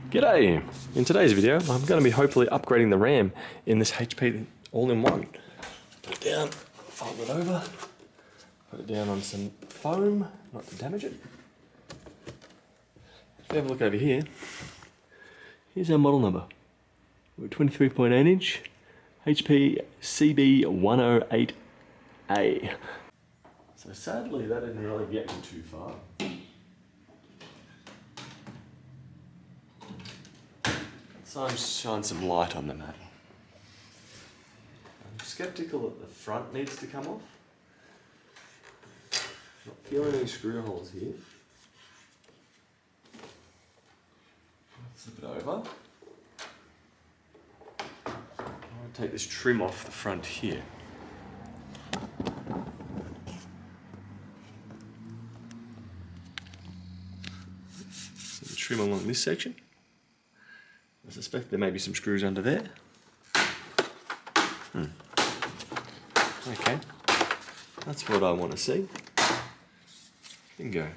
G'day! In today's video, I'm going to be hopefully upgrading the RAM in this HP all-in-one. Put it down, fold it over, put it down on some foam, not to damage it. If you have a look over here, here's our model number. We're 23.8 inch, HP CB108A. So sadly that didn't really get me too far. So shine some light on the matter. I'm skeptical that the front needs to come off. Not feeling any screw holes here. Flip it over. I'm going to take this trim off the front here. So the trim along this section. I suspect there may be some screws under there. Okay, that's what I want to see. Bingo.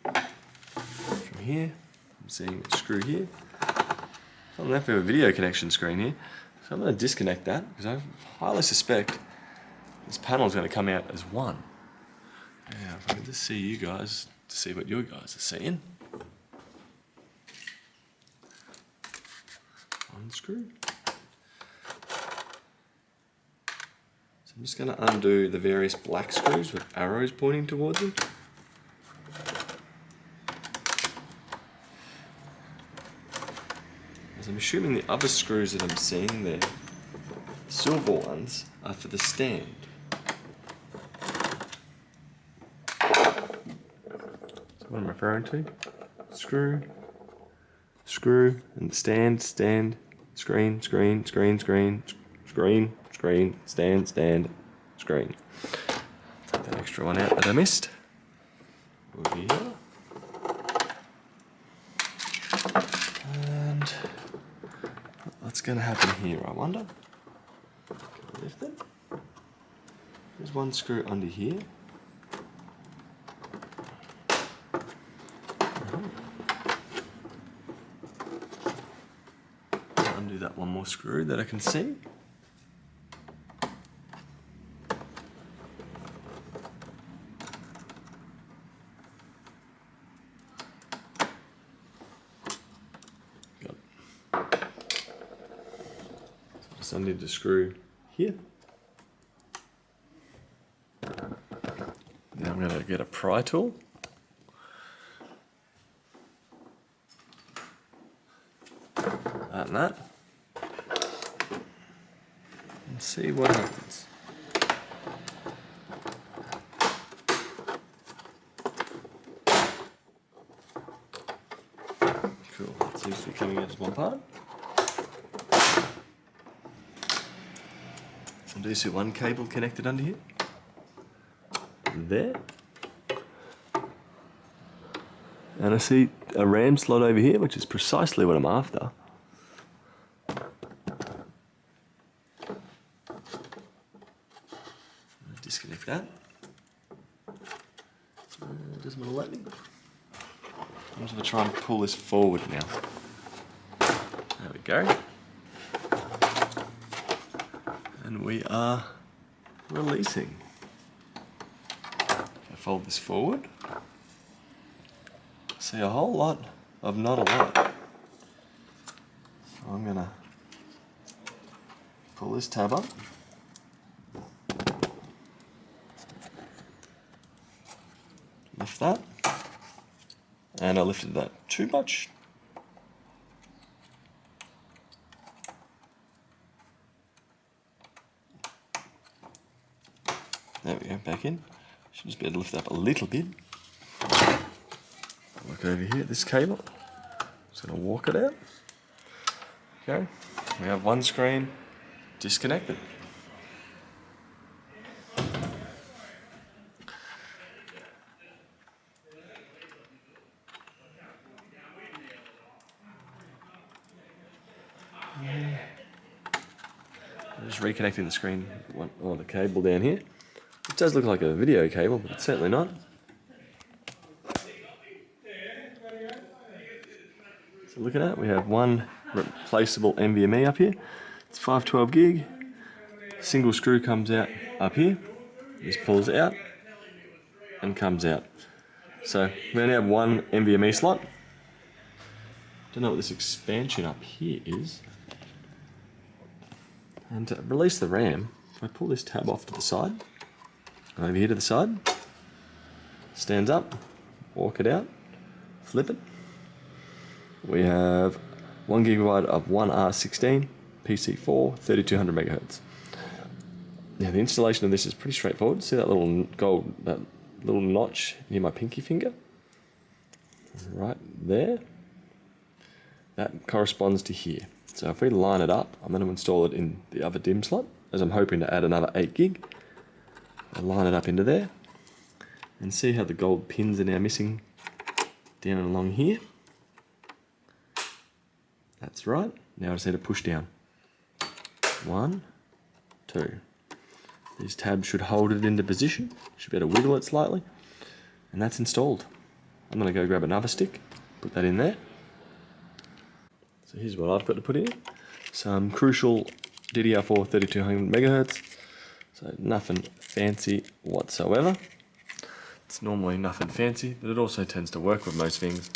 From here, I'm seeing a screw here. I don't know if we have a video connection screen here, so I'm going to disconnect that because I highly suspect this panel is going to come out as one. Now, if I can just see you guys to see what you guys are seeing. Unscrew. So I'm just going to undo the various black screws with arrows pointing towards them. As I'm assuming the other screws that I'm seeing there, the silver ones, are for the stand. So what I'm referring to, screw, screw, and stand, stand, screen, screen, screen, screen, screen, screen, stand, stand, screen. Take that extra one out that I missed. Over here. And what's going to happen here, I wonder? Lift it. There's one screw under here. Undo that one more screw that I can see. Got it. So just undo the screw here. Now I'm going to get a pry tool. And that. And see what happens. Cool, that seems to be coming out as one part. I do see one cable connected under here. There. And I see a RAM slot over here, which is precisely what I'm after. Disconnect that. Doesn't want to let me. I'm just going to try and pull this forward now. There we go. And we are releasing. If I fold this forward, see a whole lot of not a lot. So I'm going to pull this tab up. Lift that, and I lifted that too much. There we go, back in. Should just be able to lift it up a little bit. Look over here, this cable. Just going to walk it out. Okay, we have one screen disconnected. Just reconnecting the screen, or the cable down here. It does look like a video cable, but it's certainly not. So looking at it, we have one replaceable NVMe up here. It's 512 gig. Single screw comes out up here. This pulls out and comes out. So we only have one NVMe slot. Don't know what this expansion up here is. And to release the RAM, if I pull this tab off to the side, over here to the side, stands up, walk it out, flip it. We have 1 gigabyte of 1R16, PC4, 3200 megahertz. Now the installation of this is pretty straightforward. See that little that little notch near my pinky finger? Right there. That corresponds to here. So if we line it up, I'm going to install it in the other DIMM slot, as I'm hoping to add another 8 gig. I'll line it up into there, and see how the gold pins are now missing down and along here. That's right. Now I just need to push down. 1, 2. These tabs should hold it into position. Should be able to wiggle it slightly. And that's installed. I'm going to go grab another stick, put that in there. So here's what I've got to put in. Some crucial DDR4 3200 megahertz. So nothing fancy whatsoever. It's normally nothing fancy, but it also tends to work with most things.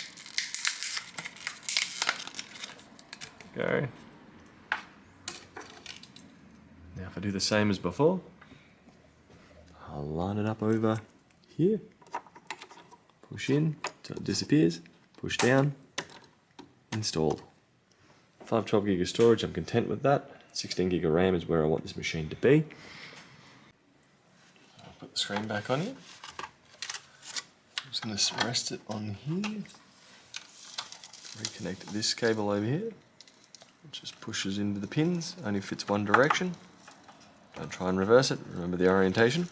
Go. Now if I do the same as before, I'll line it up over here, push in till it disappears, push down, installed. 512 gig of storage, I'm content with that. 16 gig of RAM is where I want this machine to be. I'll put the screen back on here. I'm just going to rest it on here. Reconnect this cable over here. It just pushes into the pins, only fits one direction. Don't try and reverse it, remember the orientation.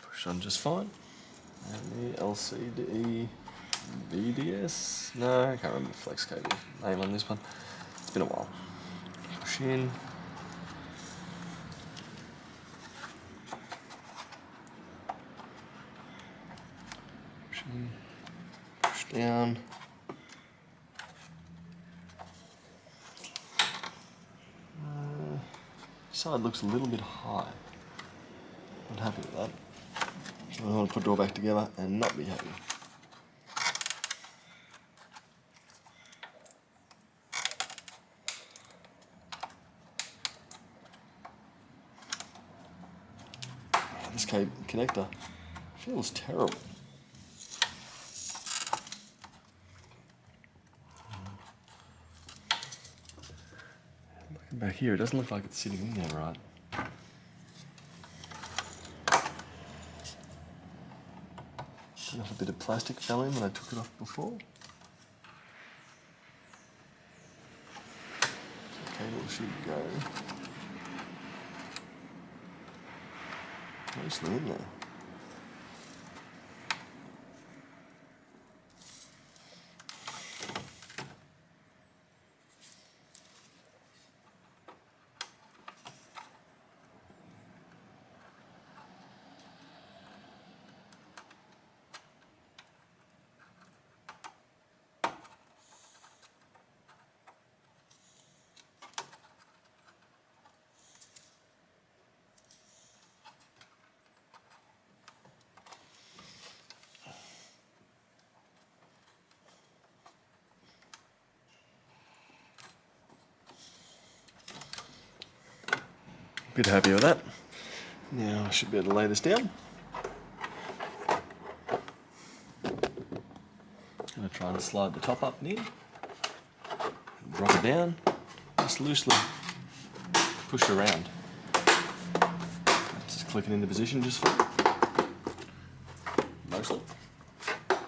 Push on just fine. And the LCD BDS, no, I can't remember the flex cable name on this one. It's been a while. Push in. Push in. Push down. Side looks a little bit high. Not happy with that. I want to put it all back together and not be happy. This connector feels terrible. Looking back here, it doesn't look like it's sitting in there right. Don't know if a bit of plastic fell in when I took it off before. The cable should go mostly in there. Bit happy with that. Now I should be able to lay this down. I'm going to try and slide the top up and in. Drop it down. Just loosely push it around. Just click it into position just fine. Mostly. There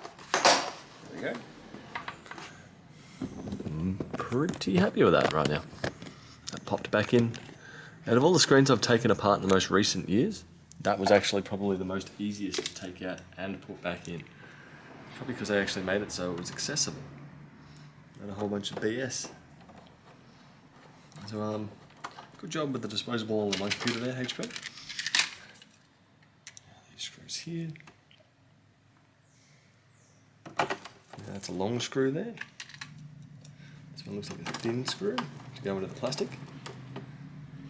we go. I'm pretty happy with that right now. That popped back in. Out of all the screens I've taken apart in the most recent years, that was actually probably the most easiest to take out and put back in. Probably because they actually made it so it was accessible. And a whole bunch of BS. So, good job with the disposable on my computer there, HP. These screws here. That's a long screw there. This one looks like a thin screw to go into the plastic.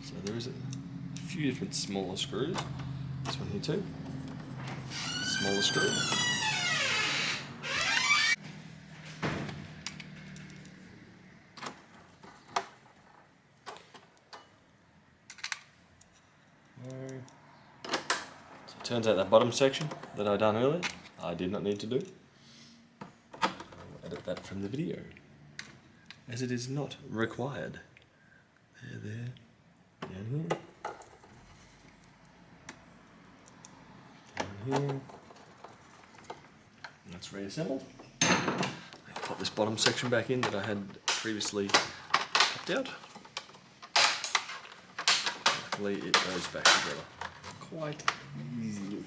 So there is a few different smaller screws. This one here too. Smaller screw. So it turns out that bottom section that I done earlier, I did not need to do. I'll edit that from the video, as it is not required. There, down here. Down here. And that's reassembled. I'll pop this bottom section back in that I had previously popped out. Luckily it goes back together quite easily.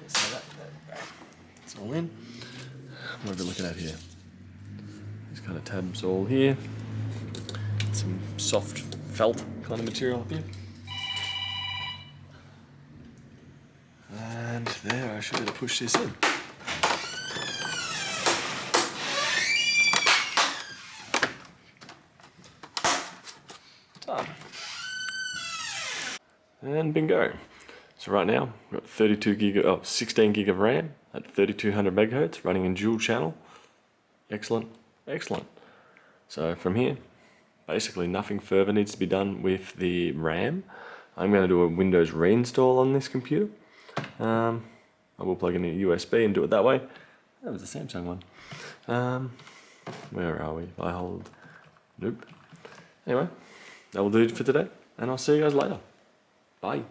So that's all in. What are we looking at here? These kind of tabs all here. Some soft felt kind of material up here. And there, I should be able to push this in. Done. And bingo. So right now, we've got 16 gig of RAM at 3200 megahertz running in dual channel. Excellent, excellent. So from here, basically nothing further needs to be done with the RAM. I'm going to do a Windows reinstall on this computer. I will plug in a USB and do it that way. That was a Samsung one. Where are we? If I hold... Nope. Anyway, that will do it for today, and I'll see you guys later. Bye.